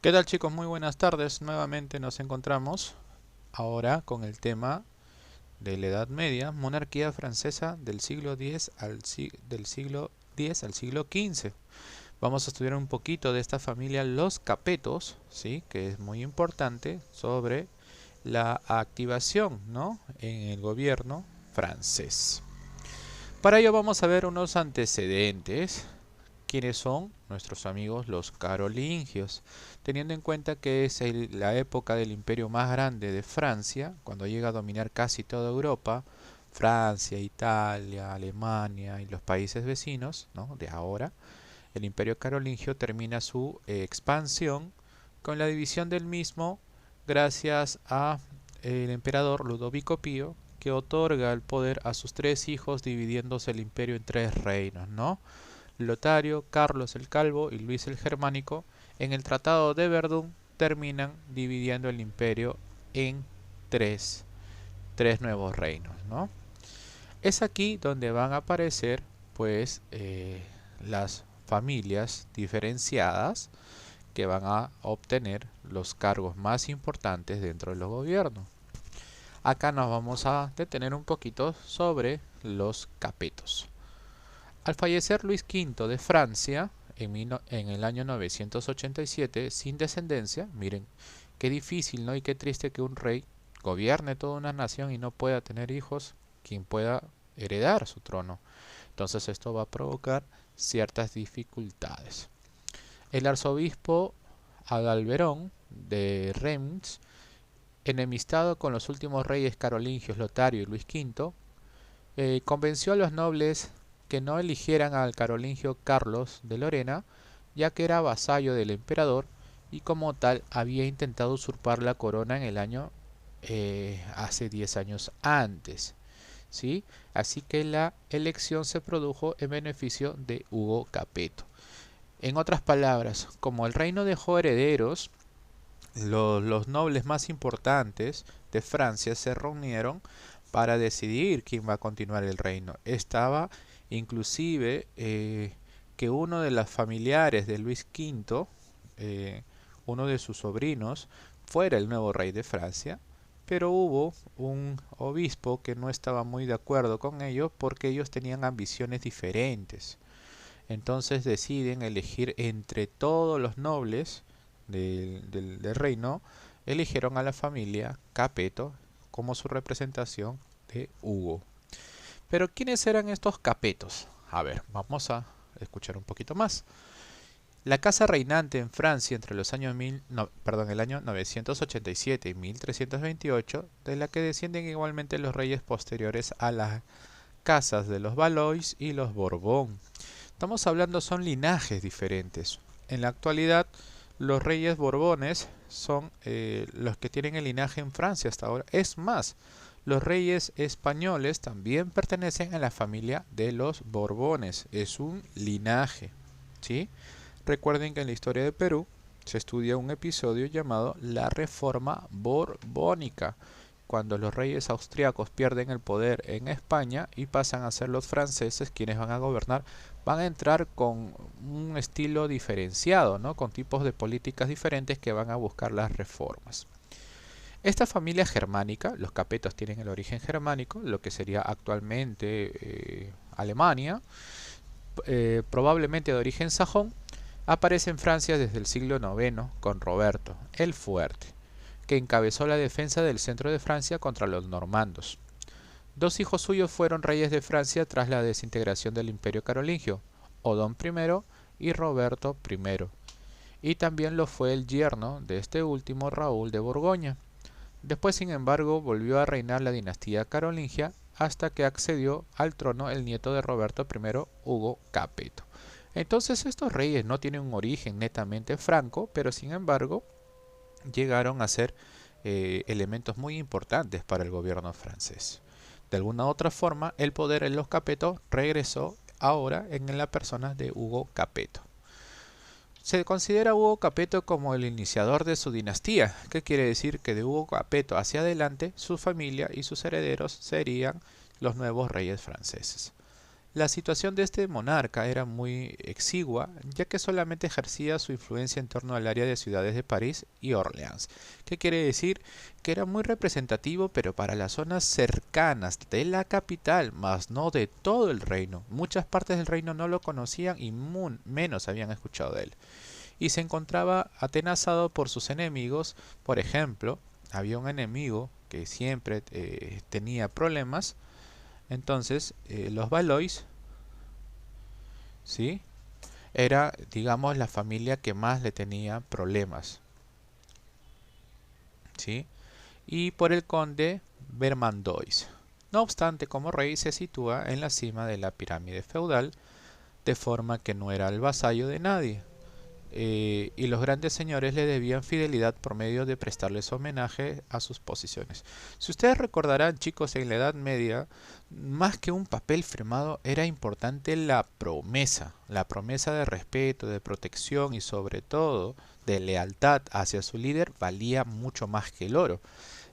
¿Qué tal, chicos? Muy buenas tardes. Nuevamente nos encontramos ahora con el tema de la Edad Media, monarquía francesa del siglo X al siglo XV. Vamos a estudiar un poquito de esta familia, los Capetos, ¿sí? Que es muy importante sobre la activación, ¿no? En el gobierno francés. Para ello vamos a ver unos antecedentes. ¿Quiénes son? Nuestros amigos los carolingios, teniendo en cuenta que es la época del imperio más grande de Francia, cuando llega a dominar casi toda Europa, Francia, Italia, Alemania y los países vecinos, ¿no? De ahora. El imperio carolingio termina su expansión con la división del mismo gracias a el emperador Ludovico Pío, que otorga el poder a sus tres hijos dividiéndose el imperio en tres reinos, ¿no? Lotario, Carlos el Calvo y Luis el Germánico, en el Tratado de Verdún terminan dividiendo el imperio en tres, tres nuevos reinos, ¿no? Es aquí donde van a aparecer, pues, las familias diferenciadas que van a obtener los cargos más importantes dentro de los gobiernos. Acá nos vamos a detener un poquito sobre los capetos. Al fallecer Luis V de Francia en el año 987, sin descendencia, miren, qué difícil, ¿no? Y qué triste que un rey gobierne toda una nación y no pueda tener hijos, quien pueda heredar su trono. Entonces esto va a provocar ciertas dificultades. El arzobispo Adalberón de Reims, enemistado con los últimos reyes carolingios Lotario y Luis V, convenció a los nobles que no eligieran al carolingio Carlos de Lorena, ya que era vasallo del emperador y como tal había intentado usurpar la corona en el año hace 10 años antes, ¿sí? Así que la elección se produjo en beneficio de Hugo Capeto. En otras palabras, como el reino dejó herederos, los nobles más importantes de Francia se reunieron para decidir quién va a continuar el reino. Estaba inclusive que uno de los familiares de Luis V, uno de sus sobrinos, fuera el nuevo rey de Francia, pero hubo un obispo que no estaba muy de acuerdo con ello porque ellos tenían ambiciones diferentes. Entonces deciden elegir entre todos los nobles del reino, eligieron a la familia Capeto como su representación de Hugo. Pero ¿quiénes eran estos Capetos? A ver, vamos a escuchar un poquito más. La casa reinante en Francia entre los años el año 987 y 1328, de la que descienden igualmente los reyes posteriores a las casas de los Valois y los Borbón. Estamos hablando son linajes diferentes. En la actualidad, los reyes Borbones son los que tienen el linaje en Francia hasta ahora. Es más, los reyes españoles también pertenecen a la familia de los Borbones. Es un linaje, ¿sí? Recuerden que en la historia de Perú se estudia un episodio llamado la Reforma Borbónica, cuando los reyes austriacos pierden el poder en España y pasan a ser los franceses quienes van a gobernar, van a entrar con un estilo diferenciado, ¿no? Con tipos de políticas diferentes que van a buscar las reformas. Esta familia germánica, los capetos tienen el origen germánico, lo que sería actualmente Alemania, probablemente de origen sajón, aparece en Francia desde el siglo IX con Roberto el Fuerte, que encabezó la defensa del centro de Francia contra los normandos. Dos hijos suyos fueron reyes de Francia tras la desintegración del imperio carolingio, Odón I y Roberto I, y también lo fue el yerno de este último, Raúl de Borgoña. Después, sin embargo, volvió a reinar la dinastía carolingia hasta que accedió al trono el nieto de Roberto I, Hugo Capeto. Entonces estos reyes no tienen un origen netamente franco, pero sin embargo llegaron a ser elementos muy importantes para el gobierno francés. De alguna otra forma, el poder en los Capetos regresó ahora en la persona de Hugo Capeto. Se considera a Hugo Capeto como el iniciador de su dinastía, que quiere decir que de Hugo Capeto hacia adelante su familia y sus herederos serían los nuevos reyes franceses. La situación de este monarca era muy exigua, ya que solamente ejercía su influencia en torno al área de ciudades de París y Orleans. ¿Qué quiere decir? Que era muy representativo, pero para las zonas cercanas de la capital, más no de todo el reino. Muchas partes del reino no lo conocían y menos habían escuchado de él. Y se encontraba atenazado por sus enemigos. Por ejemplo, había un enemigo que siempre tenía problemas. Entonces, los Valois, ¿sí? Era, digamos, la familia que más le tenía problemas, ¿sí? Y por el conde Vermandois. No obstante, como rey se sitúa en la cima de la pirámide feudal, de forma que no era el vasallo de nadie. Y los grandes señores le debían fidelidad por medio de prestarles homenaje a sus posiciones. Si ustedes recordarán, chicos, en la Edad Media, más que un papel firmado, era importante la promesa de respeto, de protección y sobre todo de lealtad hacia su líder valía mucho más que el oro.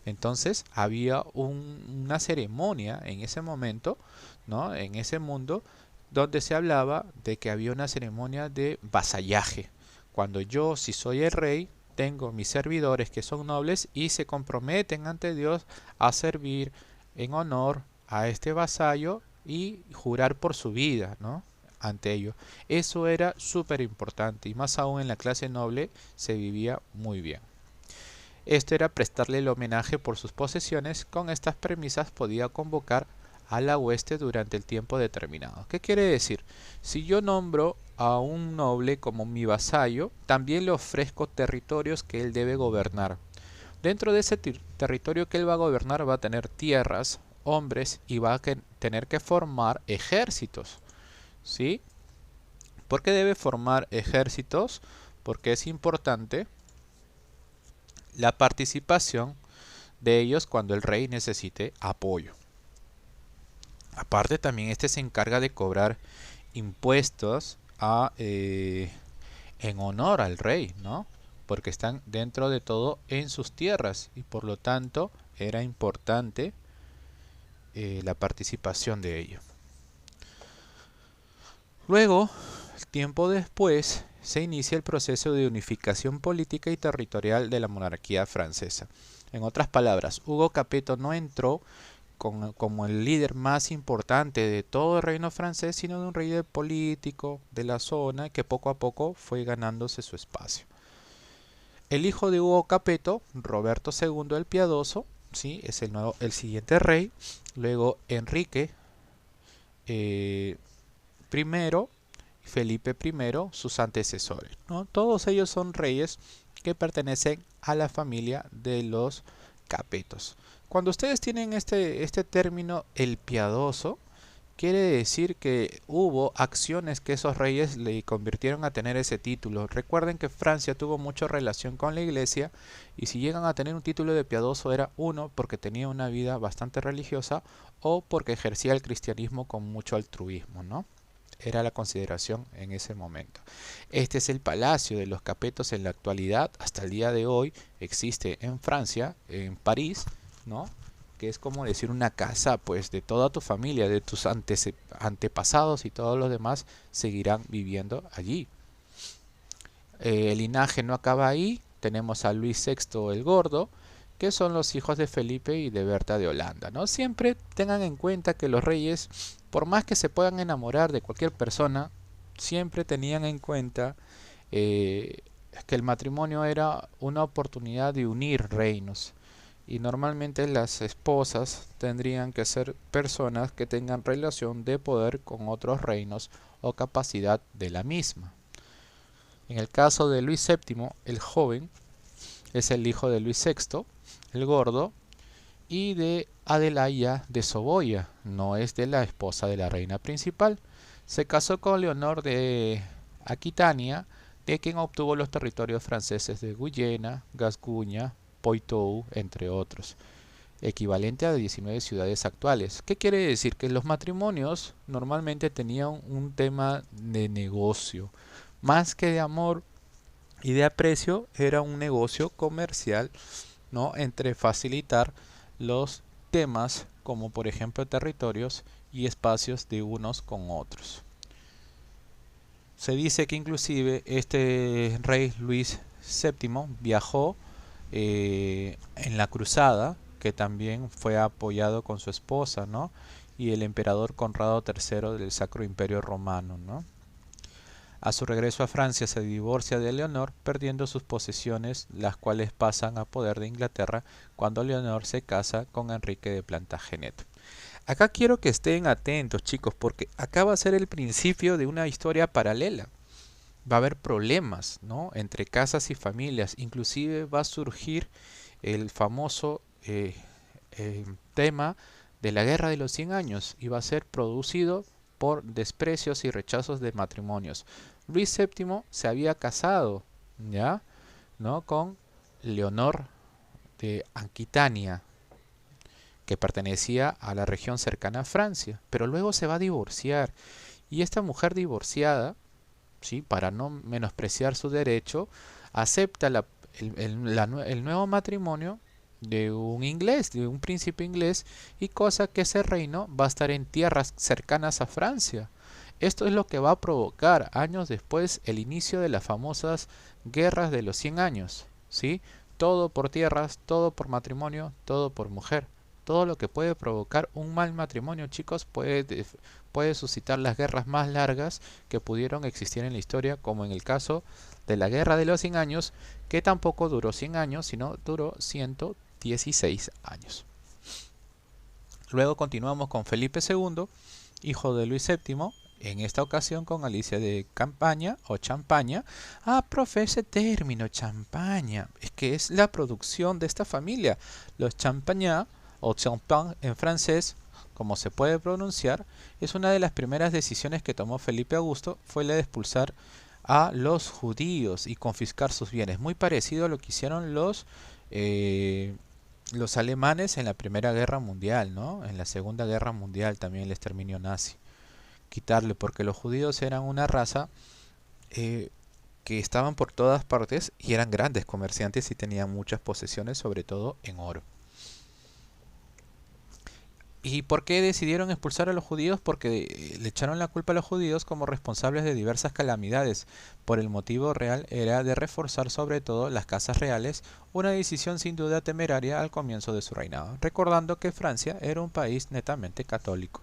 Entonces había una ceremonia en ese momento, ¿no? En ese mundo, donde se hablaba de que había una ceremonia de vasallaje. Cuando yo, si soy el rey, tengo mis servidores que son nobles y se comprometen ante Dios a servir en honor a este vasallo y jurar por su vida, ¿no? Ante ello. Eso era súper importante y más aún en la clase noble se vivía muy bien. Esto era prestarle el homenaje por sus posesiones. Con estas premisas podía convocar a la hueste durante el tiempo determinado. ¿Qué quiere decir? Si yo nombro a un noble como mi vasallo, también le ofrezco territorios que él debe gobernar. Dentro de ese territorio que él va a gobernar va a tener tierras, hombres y va a tener que formar ejércitos. ¿Sí? ¿Por qué debe formar ejércitos? Porque es importante la participación de ellos cuando el rey necesite apoyo. Aparte también este se encarga de cobrar impuestos en honor al rey, ¿no? Porque están dentro de todo en sus tierras y por lo tanto era importante la participación de ellos. Luego, tiempo después, se inicia el proceso de unificación política y territorial de la monarquía francesa. En otras palabras, Hugo Capetto no entró como el líder más importante de todo el reino francés, sino de un rey político de la zona que poco a poco fue ganándose su espacio. El hijo de Hugo Capetto, Roberto II el Piadoso, ¿sí? Es el siguiente rey. Luego Enrique I, Felipe I, sus antecesores, ¿no? Todos ellos son reyes que pertenecen a la familia de los Capetos. Cuando ustedes tienen este término, el piadoso, quiere decir que hubo acciones que esos reyes le convirtieron a tener ese título. Recuerden que Francia tuvo mucha relación con la iglesia y si llegan a tener un título de piadoso era uno porque tenía una vida bastante religiosa o porque ejercía el cristianismo con mucho altruismo, ¿no? Era la consideración en ese momento. Este es el palacio de los Capetos en la actualidad. Hasta el día de hoy existe en Francia, en París, ¿no? Que es como decir una casa, pues, de toda tu familia, de tus antepasados y todos los demás seguirán viviendo allí. El linaje no acaba ahí. Tenemos a Luis VI el Gordo, que son los hijos de Felipe y de Berta de Holanda, ¿no? Siempre tengan en cuenta que los reyes, por más que se puedan enamorar de cualquier persona, siempre tenían en cuenta que el matrimonio era una oportunidad de unir reinos. Y normalmente las esposas tendrían que ser personas que tengan relación de poder con otros reinos o capacidad de la misma. En el caso de Luis VII, el joven es el hijo de Luis VI, el Gordo, y de Adelaida de Saboya, no es de la esposa de la reina principal. Se casó con Leonor de Aquitania, de quien obtuvo los territorios franceses de Guyena, Gascuña, Poitou, entre otros, equivalente a 19 ciudades actuales. ¿Qué quiere decir? Que los matrimonios normalmente tenían un tema de negocio, más que de amor y de aprecio, era un negocio comercial, ¿no? Entre facilitar los temas como por ejemplo territorios y espacios de unos con otros. Se dice que inclusive este rey Luis VII viajó en la cruzada, que también fue apoyado con su esposa, ¿no? Y el emperador Conrado III del Sacro Imperio Romano, ¿no? A su regreso a Francia se divorcia de Leonor, perdiendo sus posesiones, las cuales pasan a poder de Inglaterra cuando Leonor se casa con Enrique de Plantagenet. Acá quiero que estén atentos, chicos, porque acá va a ser el principio de una historia paralela. Va a haber problemas, ¿no?, entre casas y familias. Inclusive va a surgir el famoso tema de la Guerra de los 100 años y va a ser producido por desprecios y rechazos de matrimonios. Luis VII se había casado, ¿ya?, ¿no?, con Leonor de Aquitania, que pertenecía a la región cercana a Francia, pero luego se va a divorciar. Y esta mujer divorciada, ¿sí?, para no menospreciar su derecho, acepta el nuevo matrimonio de un inglés, de un príncipe inglés, y cosa que ese reino va a estar en tierras cercanas a Francia. Esto es lo que va a provocar años después el inicio de las famosas guerras de los 100 años, ¿sí? Todo por tierras, todo por matrimonio, todo por mujer. Todo lo que puede provocar un mal matrimonio, chicos, puede suscitar las guerras más largas que pudieron existir en la historia, como en el caso de la Guerra de los 100 años, que tampoco duró 100 años, sino duró 116 años. Luego continuamos con Felipe II, hijo de Luis VII, en esta ocasión con Alicia de Campaña o Champaña. Profe, ese término, Champaña, es que es la producción de esta familia. Los Champagnat o Champagne en francés, como se puede pronunciar, es una de las primeras decisiones que tomó Felipe Augusto, fue la de expulsar a los judíos y confiscar sus bienes, muy parecido a lo que hicieron los alemanes en la Primera Guerra Mundial, ¿no? En la Segunda Guerra Mundial también el exterminio nazi. Quitarle, porque los judíos eran una raza que estaban por todas partes y eran grandes comerciantes y tenían muchas posesiones, sobre todo en oro. ¿Y por qué decidieron expulsar a los judíos? Porque le echaron la culpa a los judíos como responsables de diversas calamidades. Por el motivo real era de reforzar sobre todo las casas reales, una decisión sin duda temeraria al comienzo de su reinado, recordando que Francia era un país netamente católico.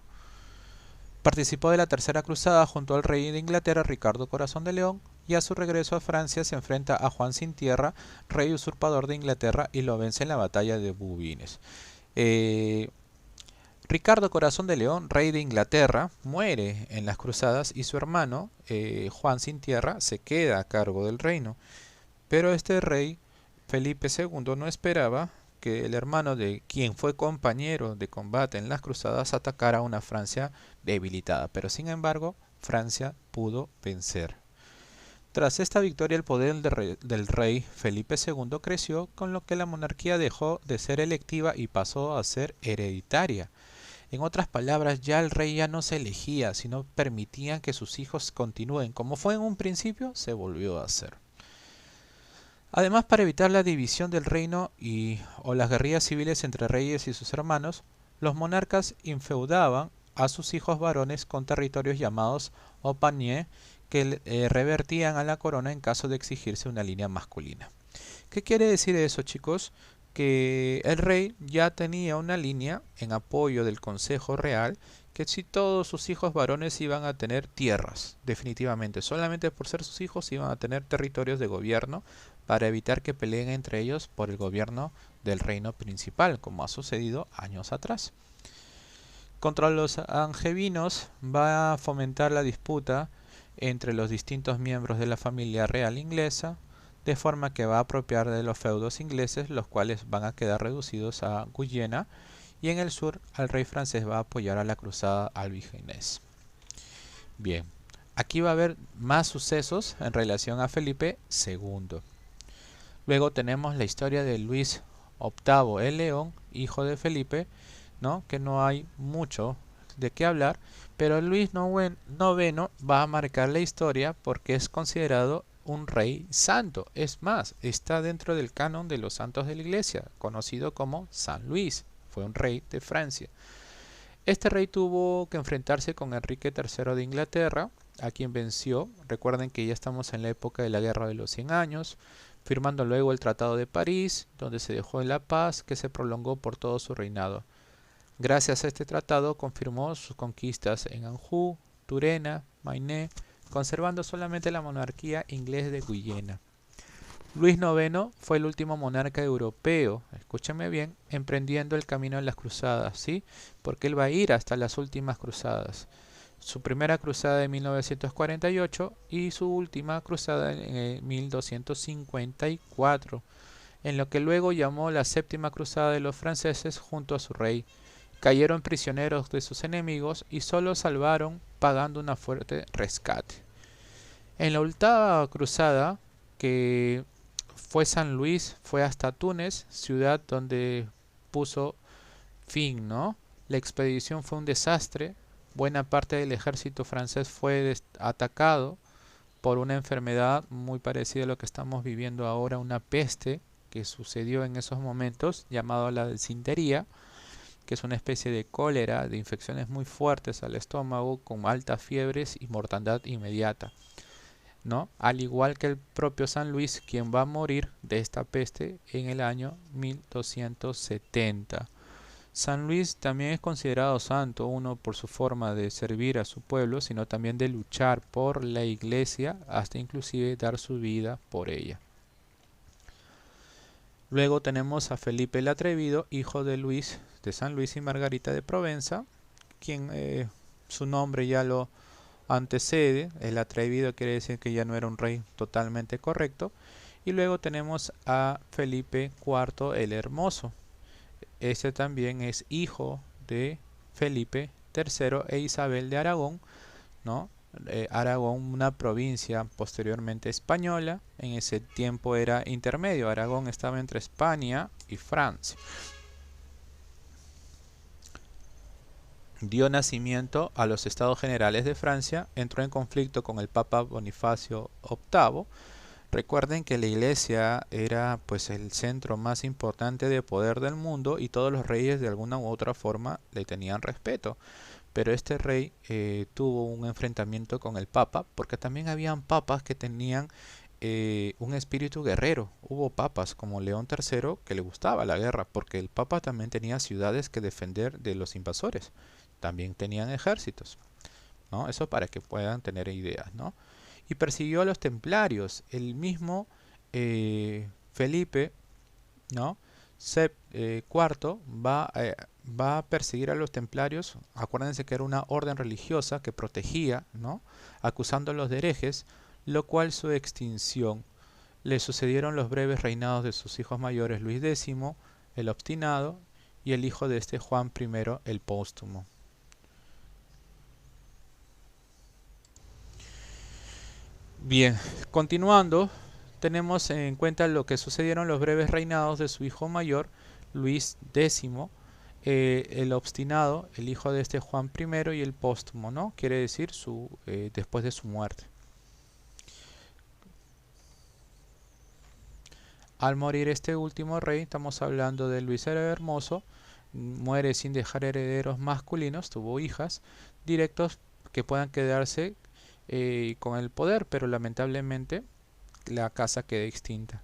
Participó de la Tercera Cruzada junto al rey de Inglaterra Ricardo Corazón de León, y a su regreso a Francia se enfrenta a Juan Sin Tierra, rey usurpador de Inglaterra, y lo vence en la batalla de Bouvines. Ricardo Corazón de León, rey de Inglaterra, muere en las cruzadas y su hermano, Juan Sin Tierra, se queda a cargo del reino. Pero este rey, Felipe II, no esperaba que el hermano de quien fue compañero de combate en las cruzadas atacara a una Francia debilitada. Pero sin embargo, Francia pudo vencer. Tras esta victoria, el poder del rey Felipe II creció, con lo que la monarquía dejó de ser electiva y pasó a ser hereditaria. En otras palabras, ya el rey ya no se elegía, sino permitía que sus hijos continúen. Como fue en un principio, se volvió a hacer. Además, para evitar la división del reino o las guerrillas civiles entre reyes y sus hermanos, los monarcas infeudaban a sus hijos varones con territorios llamados opanier, que revertían a la corona en caso de exigirse una línea masculina. ¿Qué quiere decir eso, chicos? Que el rey ya tenía una línea en apoyo del Consejo Real, que si todos sus hijos varones iban a tener tierras, definitivamente, solamente por ser sus hijos iban a tener territorios de gobierno, para evitar que peleen entre ellos por el gobierno del reino principal, como ha sucedido años atrás. Contra los angevinos va a fomentar la disputa entre los distintos miembros de la familia real inglesa, de forma que va a apropiar de los feudos ingleses, los cuales van a quedar reducidos a Guyena, y en el sur al rey francés va a apoyar a la cruzada albigense. Bien, aquí va a haber más sucesos en relación a Felipe II. Luego tenemos la historia de Luis VIII el León, hijo de Felipe, ¿no?, que no hay mucho de qué hablar, pero Luis IX va a marcar la historia porque es considerado un rey santo. Es más, está dentro del canon de los santos de la iglesia, conocido como San Luis. Fue un rey de Francia. Este rey tuvo que enfrentarse con Enrique III de Inglaterra, a quien venció. Recuerden que ya estamos en la época de la Guerra de los 100 años, firmando luego el Tratado de París, donde se dejó en la paz que se prolongó por todo su reinado. Gracias a este tratado confirmó sus conquistas en Anjou, Turena, Maine, conservando solamente la monarquía inglesa de Guyena. Luis IX fue el último monarca europeo, escúchame bien, emprendiendo el camino de las cruzadas, ¿sí? Porque él va a ir hasta las últimas cruzadas. Su primera cruzada de 1948 y su última cruzada en 1254, en lo que luego llamó la Séptima Cruzada de los franceses junto a su rey. Cayeron prisioneros de sus enemigos y solo salvaron pagando una fuerte rescate. En la octava cruzada, que fue San Luis, fue hasta Túnez, ciudad donde puso fin, ¿no? La expedición fue un desastre. Buena parte del ejército francés fue atacado por una enfermedad muy parecida a lo que estamos viviendo ahora, una peste que sucedió en esos momentos, llamada la desintería, que es una especie de cólera, de infecciones muy fuertes al estómago, con altas fiebres y mortandad inmediata, ¿no? Al igual que el propio San Luis, quien va a morir de esta peste en el año 1270. San Luis también es considerado santo, uno por su forma de servir a su pueblo, sino también de luchar por la iglesia, hasta inclusive dar su vida por ella. Luego tenemos a Felipe el Atrevido, hijo de Luis, de San Luis y Margarita de Provenza, quien su nombre ya lo antecede. El atrevido quiere decir que ya no era un rey totalmente correcto. Y luego tenemos a Felipe IV el Hermoso. Este también es hijo de Felipe III e Isabel de Aragón, ¿no? Aragón, una provincia posteriormente española, en ese tiempo era intermedio. Aragón estaba entre España y Francia. Dio nacimiento a los Estados Generales de Francia, entró en conflicto con el Papa Bonifacio VIII. Recuerden que la iglesia era pues el centro más importante de poder del mundo y todos los reyes de alguna u otra forma le tenían respeto. Pero este rey tuvo un enfrentamiento con el Papa, porque también habían papas que tenían un espíritu guerrero. Hubo papas como León III que le gustaba la guerra, porque el Papa también tenía ciudades que defender de los invasores. También tenían ejércitos, ¿no? Eso para que puedan tener ideas, ¿no? Y persiguió a los templarios. El mismo Felipe, ¿no? Cuarto va a perseguir a los templarios. Acuérdense que era una orden religiosa que protegía, ¿no? Acusándolos de herejes, lo cual su extinción. Le sucedieron los breves reinados de sus hijos mayores, Luis X, el obstinado, y el hijo de este Juan I, el póstumo. Bien, continuando, tenemos en cuenta lo que sucedieron los breves reinados de su hijo mayor, Luis X, el obstinado, el hijo de este Juan I, y el póstumo, ¿no? Quiere decir después de su muerte. Al morir este último rey, estamos hablando de Luis el Hermoso, muere sin dejar herederos masculinos, tuvo hijas directos que puedan quedarse con el poder, pero lamentablemente la casa quedó extinta.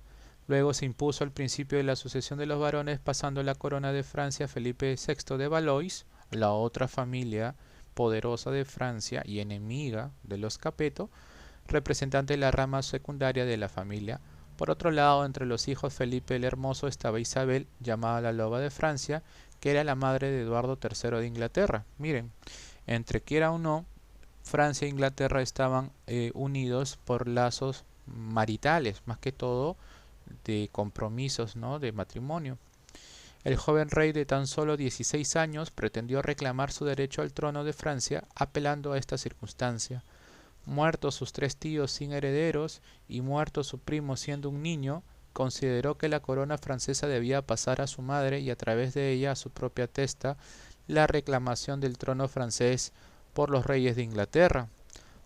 Luego se impuso el principio de la sucesión de los varones, pasando la corona de Francia a Felipe VI de Valois, la otra familia poderosa de Francia y enemiga de los Capeto, representante de la rama secundaria de la familia. Por otro lado, entre los hijos Felipe el Hermoso estaba Isabel, llamada la Loba de Francia, que era la madre de Eduardo III de Inglaterra. Miren, entre quiera o no, Francia e Inglaterra estaban unidos por lazos maritales, más que todo de compromisos, ¿no? De matrimonio. El joven rey de tan solo 16 años pretendió reclamar su derecho al trono de Francia apelando a esta circunstancia. Muertos sus 3 tíos sin herederos y muerto su primo siendo un niño, consideró que la corona francesa debía pasar a su madre y a través de ella a su propia testa la reclamación del trono francés por los reyes de Inglaterra.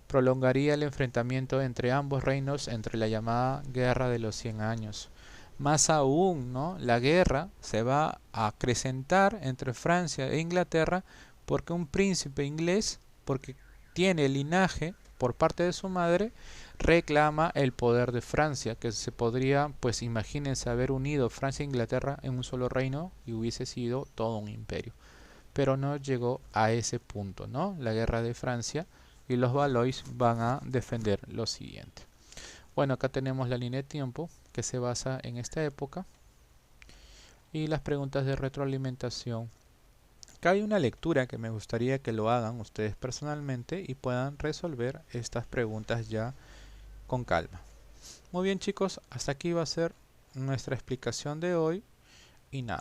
Prolongaría el enfrentamiento entre ambos reinos entre la llamada Guerra de los 100 años. Más aún, ¿no? La guerra se va a acrecentar entre Francia e Inglaterra porque un príncipe inglés, porque tiene linaje por parte de su madre, reclama el poder de Francia, que se podría, pues imagínense, haber unido Francia e Inglaterra en un solo reino y hubiese sido todo un imperio. Pero no llegó a ese punto, ¿no? La guerra de Francia, y los Valois van a defender lo siguiente. Bueno, acá tenemos la línea de tiempo que se basa en esta época y las preguntas de retroalimentación. Acá hay una lectura que me gustaría que lo hagan ustedes personalmente y puedan resolver estas preguntas ya con calma. Muy bien, chicos, hasta aquí va a ser nuestra explicación de hoy y nada.